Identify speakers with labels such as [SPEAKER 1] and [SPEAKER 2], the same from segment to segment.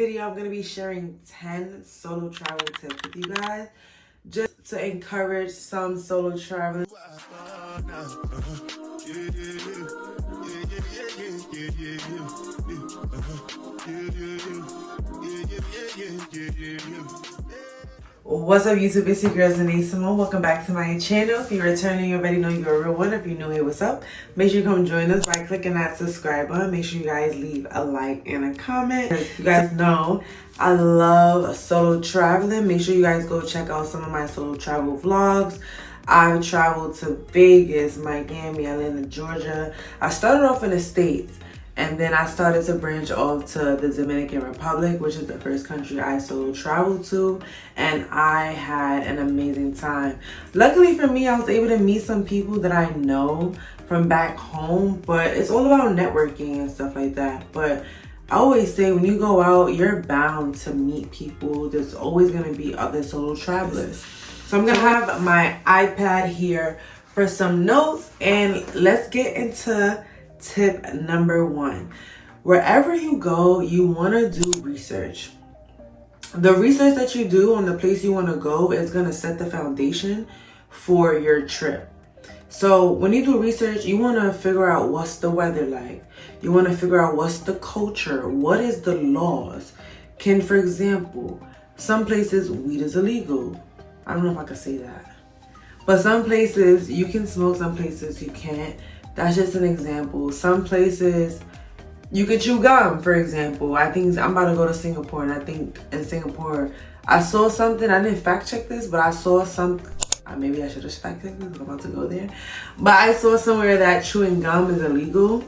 [SPEAKER 1] Video, I'm going to be sharing 10 solo travel tips with you guys just to encourage some solo traveling. What's up YouTube, it's your girl Zane Simone. Welcome back to my channel. If you're returning, you already know you're a real one. If you're new, hey, what's up? Make sure you come join us by clicking that subscribe button. Make sure you guys leave a like and a comment. As you guys know, I love solo traveling. Make sure you guys go check out some of my solo travel vlogs. I've traveled to Vegas, Miami, Atlanta, Georgia. I started off in the States. And then I started to branch off to the Dominican Republic, which is the first country I solo traveled to. And I had an amazing time. Luckily for me, I was able to meet some people that I know from back home. But it's all about networking and stuff like that. But I always say when you go out, you're bound to meet people. There's always going to be other solo travelers. So I'm going to have my iPad here for some notes. And let's get into tip number 1. Wherever you go, you want to do research. The research that you do on the place you want to go is going to set the foundation for your trip. So when you do research, you want to figure out what's the weather like. You want to figure out what's the culture. What is the laws? For example, some places weed is illegal. I don't know if I can say that. But some places you can smoke, some places you can't. That's just an example. Some places you could chew gum, for example. I'm about to go to Singapore, and I think in Singapore, I saw something. I didn't fact check this, but I saw some. Maybe I should have fact checked this. I'm about to go there. But I saw somewhere that chewing gum is illegal.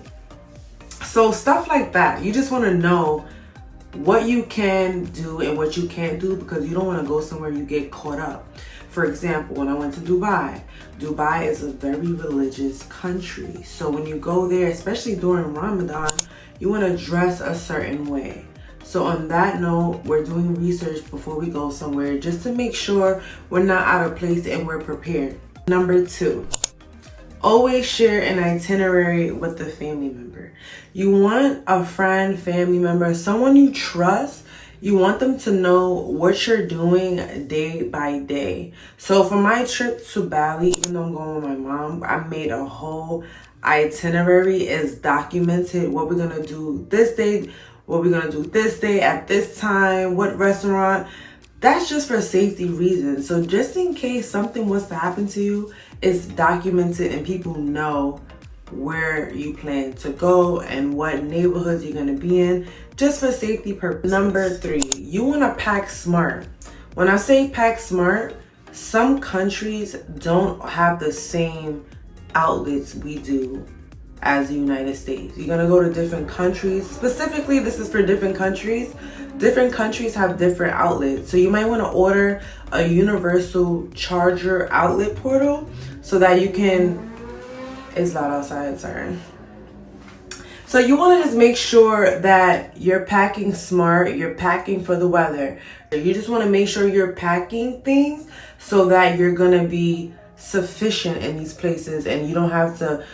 [SPEAKER 1] So stuff like that. You just want to know what you can do and what you can't do, because you don't want to go somewhere you get caught up. For example, when I went to Dubai is a very religious country. So when you go there, especially during Ramadan, you want to dress a certain way. So on that note, we're doing research before we go somewhere just to make sure we're not out of place and we're prepared. Number 2, always share an itinerary with a family member. You want a friend, family member, someone you trust. You want them to know what you're doing day by day. So for my trip to Bali, even though I'm going with my mom, I made a whole itinerary. It's documented what we're going to do this day, what we're going to do this day at this time, what restaurant. That's just for safety reasons. So just in case something was to happen to you, it's documented and people know where you plan to go and what neighborhoods you're going to be in, just for safety purposes. Number 3, you want to pack smart. When I say pack smart, some countries don't have the same outlets we do as the United States. You're going to go to different countries. Specifically, this is for different countries. Different countries have different outlets. So you might want to order a universal charger outlet portal so that you can... It's loud outside, sorry. So you want to just make sure that you're packing smart, you're packing for the weather. You just want to make sure you're packing things so that you're going to be sufficient in these places and you don't have to...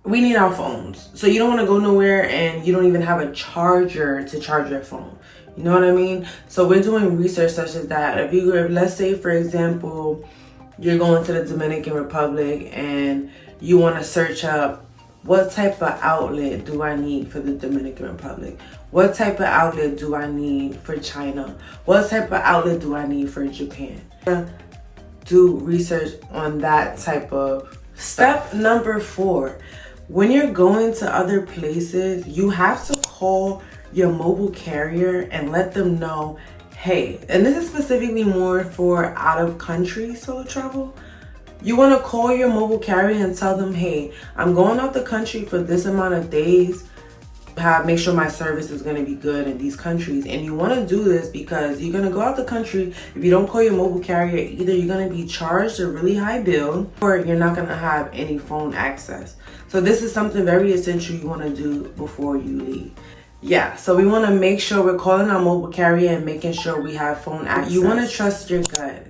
[SPEAKER 1] We need our phones. So you don't want to go nowhere and you don't even have a charger to charge your phone. You know what I mean? So we're doing research such as that. If let's say, for example, you're going to the Dominican Republic and you want to search up what type of outlet do I need for the Dominican Republic? What type of outlet do I need for China? What type of outlet do I need for Japan? Do research on that type of stuff. Step number 4, when you're going to other places, you have to call your mobile carrier and let them know, hey, and this is specifically more for out of country solo travel. You want to call your mobile carrier and tell them, hey, I'm going out the country for this amount of days. Make sure my service is going to be good in these countries. And you want to do this because you're going to go out the country. If you don't call your mobile carrier, either you're going to be charged a really high bill or you're not going to have any phone access. So this is something very essential you want to do before you leave. Yeah, so we want to make sure we're calling our mobile carrier and making sure we have phone access. You want to trust your gut.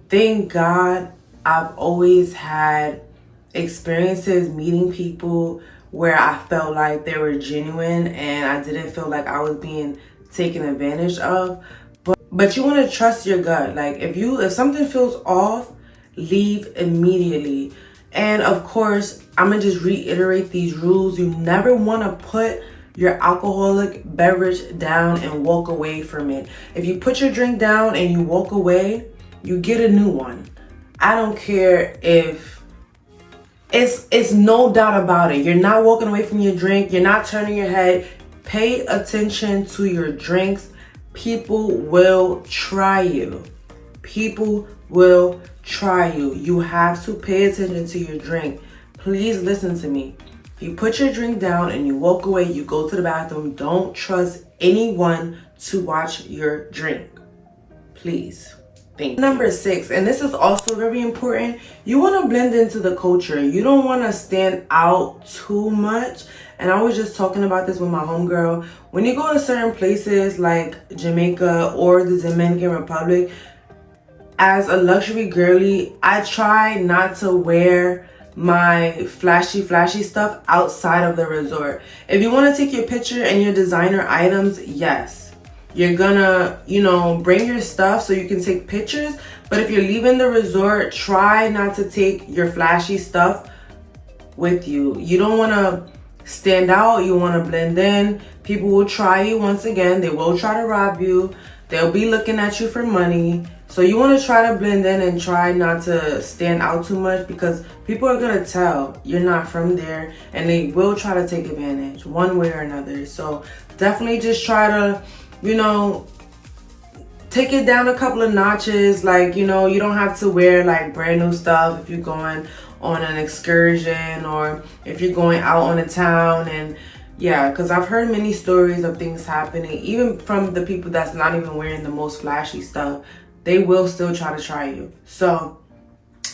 [SPEAKER 1] Thank God I've always had experiences meeting people where I felt like they were genuine and I didn't feel like I was being taken advantage of. But you want to trust your gut. Like if something feels off, leave immediately. And of course, I'm gonna just reiterate these rules. You never want to put your alcoholic beverage down and walk away from it. If you put your drink down and you walk away, you get a new one. I don't care if it's no doubt about it. You're not walking away from your drink. You're not turning your head. Pay attention to your drinks. People will try you. People will try you. You have to pay attention to your drink. Please listen to me. If you put your drink down and you walk away, you go to the bathroom, don't trust anyone to watch your drink. Please. Thank you. Number 6, and this is also very important, you want to blend into the culture. You don't want to stand out too much. And I was just talking about this with my homegirl. When you go to certain places like Jamaica or the Dominican Republic, as a luxury girly, I try not to wear my flashy stuff outside of the resort. If you want to take your picture and your designer items, yes, you're gonna, bring your stuff so you can take pictures. But if you're leaving the resort, try not to take your flashy stuff with you. You don't want to stand out. You want to blend in. People will try you once again. They will try to rob you. They'll be looking at you for money. So you want to try to blend in and try not to stand out too much, because people are going to tell you're not from there and they will try to take advantage one way or another. So definitely just try to, take it down a couple of notches. Like, you don't have to wear like brand new stuff if you're going on an excursion or if you're going out on a town. And yeah, because I've heard many stories of things happening, even from the people that's not even wearing the most flashy stuff. They will still try you. So,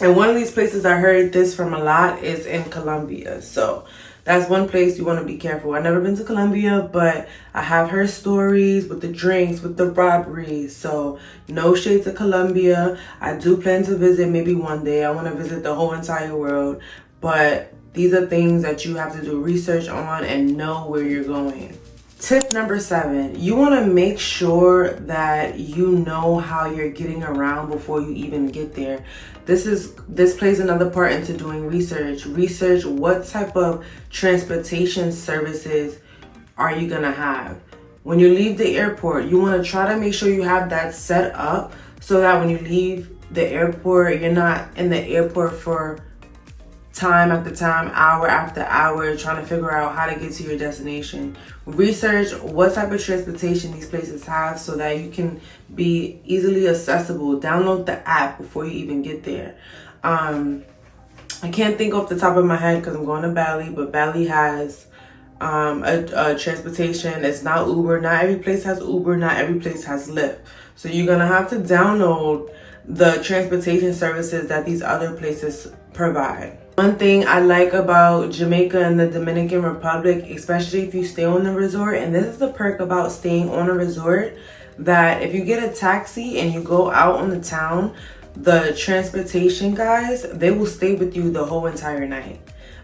[SPEAKER 1] and one of these places I heard this from a lot is in Colombia. So that's one place you want to be careful. I've never been to Colombia, but I have heard stories with the drinks, with the robberies. So no shade to Colombia. I do plan to visit maybe one day. I want to visit the whole entire world. But these are things that you have to do research on and know where you're going. Tip number 7, you want to make sure that you know how you're getting around before you even get there. This plays another part into doing research. Research what type of transportation services are you gonna have. When you leave the airport, you want to try to make sure you have that set up so that when you leave the airport, you're not in the airport for time after time, hour after hour, trying to figure out how to get to your destination. Research what type of transportation these places have so that you can be easily accessible. Download the app before you even get there. I can't think off the top of my head because I'm going to Bali, but Bali has a transportation. It's not Uber. Not every place has Uber. Not every place has Lyft. So you're going to have to download the transportation services that these other places provide. One thing I like about Jamaica and the Dominican Republic, especially if you stay on the resort, and this is the perk about staying on a resort, that if you get a taxi and you go out on the town, the transportation guys, they will stay with you the whole entire night.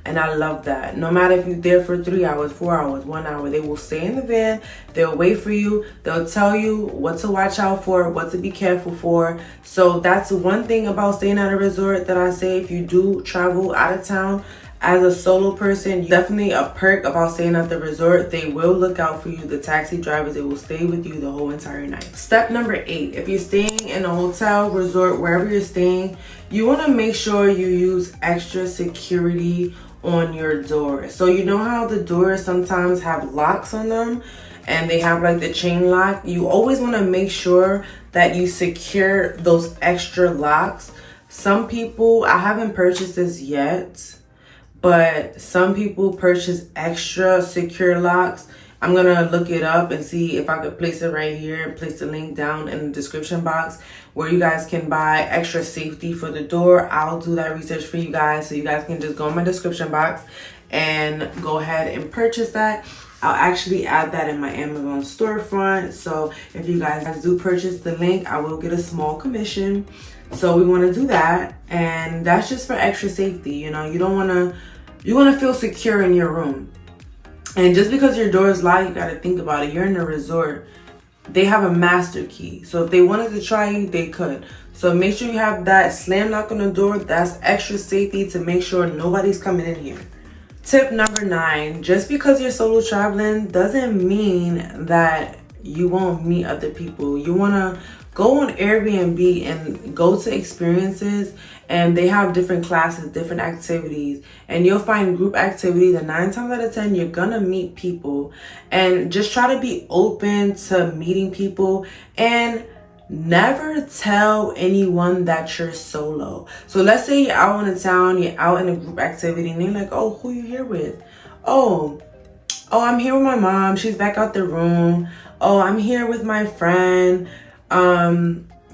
[SPEAKER 1] And I love that. No matter if you're there for 3 hours, 4 hours, 1 hour, they will stay in the van. They'll wait for you. They'll tell you what to watch out for, what to be careful for. So that's one thing about staying at a resort that I say, if you do travel out of town as a solo person, definitely a perk about staying at the resort. They will look out for you. The taxi drivers, they will stay with you the whole entire night. Step number 8, if you're staying in a hotel, resort, wherever you're staying, you want to make sure you use extra security on your door. So you know how the doors sometimes have locks on them and they have like the chain lock? You always want to make sure that you secure those extra locks. Some people, I haven't purchased this yet, but some people purchase extra secure locks. I'm gonna look it up and see if I could place it right here and place the link down in the description box where you guys can buy extra safety for the door. I'll do that research for you guys, so you guys can just go in my description box and go ahead and purchase that. I'll actually add that in my Amazon storefront. So if you guys do purchase the link, I will get a small commission. So we want to do that, and that's just for extra safety. You know, you want to feel secure in your room. And just because your door is locked, you got to think about it. You're in a resort. they have a master key. So if they wanted to try you, they could. So make sure you have that slam lock on the door. That's extra safety to make sure nobody's coming in here. Tip number 9, just because you're solo traveling doesn't mean that you won't meet other people. You want to go on Airbnb and go to experiences, and they have different classes, different activities, and you'll find group activities, and 9 times out of 10 you're gonna meet people. And just try to be open to meeting people, and never tell anyone that you're solo. So let's say you're out in a town, you're out in a group activity, and they're like, oh, who you here with? Oh, I'm here with my mom, she's back out the room. Oh, I'm here with my friend,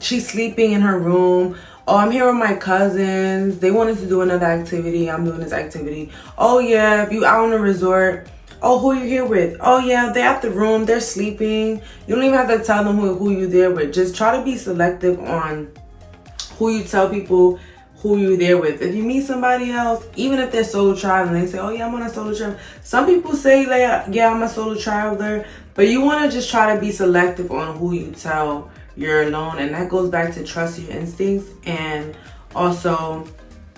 [SPEAKER 1] she's sleeping in her room. Oh, I'm here with my cousins, they wanted to do another activity, I'm doing this activity. Oh yeah, if you out on a resort, oh, who you here with? Oh yeah, they're at the room, they're sleeping. You don't even have to tell them who you there with. Just try to be selective on who you tell people who you there with. If you meet somebody else, even if they're solo traveling, they say, oh yeah, I'm on a solo travel. Some people say, like, yeah, I'm a solo traveler, but you want to just try to be selective on who you tell you're alone. And that goes back to trust your instincts, and also,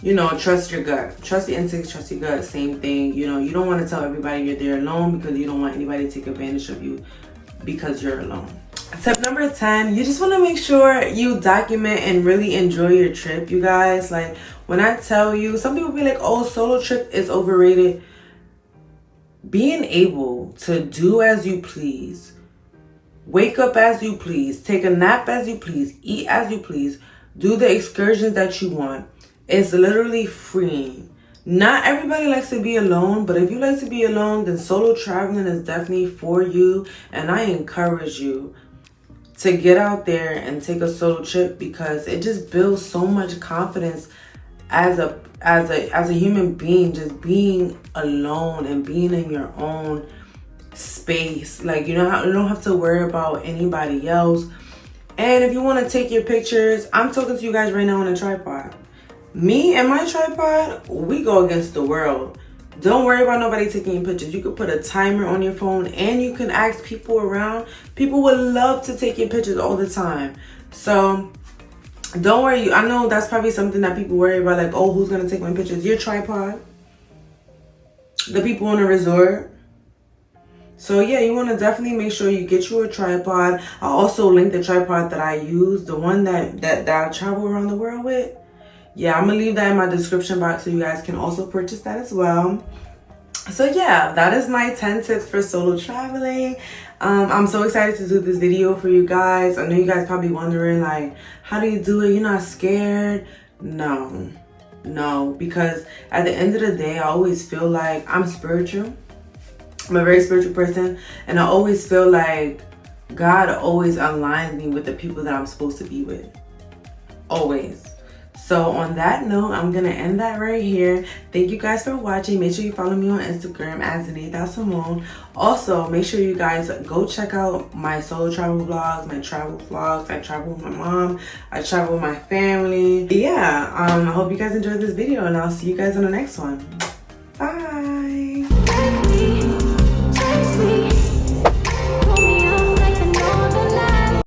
[SPEAKER 1] you know, trust your gut. Trust your instincts, trust your gut, same thing. You know, you don't want to tell everybody you're there alone because you don't want anybody to take advantage of you because you're alone. Tip number 10, you just want to make sure you document and really enjoy your trip, you guys. Like, when I tell you, some people be like, oh, solo trip is overrated. Being able to do as you please, wake up as you please, take a nap as you please, eat as you please, do the excursions that you want, it's literally freeing. Not everybody likes to be alone, but if you like to be alone, then solo traveling is definitely for you. And I encourage you to get out there and take a solo trip, because it just builds so much confidence as a human being, just being alone and being in your own space. Like, you don't have to worry about anybody else. And if you want to take your pictures, I'm talking to you guys right now on a tripod. Me and my tripod, we go against the world. Don't worry about nobody taking your pictures. You could put a timer on your phone, and you can ask people around. People would love to take your pictures all the time. So don't worry. I know that's probably something that people worry about, like, oh, who's gonna take my pictures? Your tripod, the people on the resort. So yeah, you want to definitely make sure you get you a tripod. I'll also link the tripod that I use, the one that I travel around the world with. Yeah, I'm gonna leave that in my description box so you guys can also purchase that as well. So yeah, that is my 10 tips for solo traveling. I'm so excited to do this video for you guys. I know you guys probably wondering, like, how do you do it? You're not scared? No, because at the end of the day, I always feel like I'm spiritual. I'm a very spiritual person, and I always feel like God always aligns me with the people that I'm supposed to be with. Always. So on that note, I'm going to end that right here. Thank you guys for watching. Make sure you follow me on Instagram at Simone. Also, make sure you guys go check out my solo travel vlogs, my travel vlogs. I travel with my mom. I travel with my family. Yeah, I hope you guys enjoyed this video, and I'll see you guys on the next one.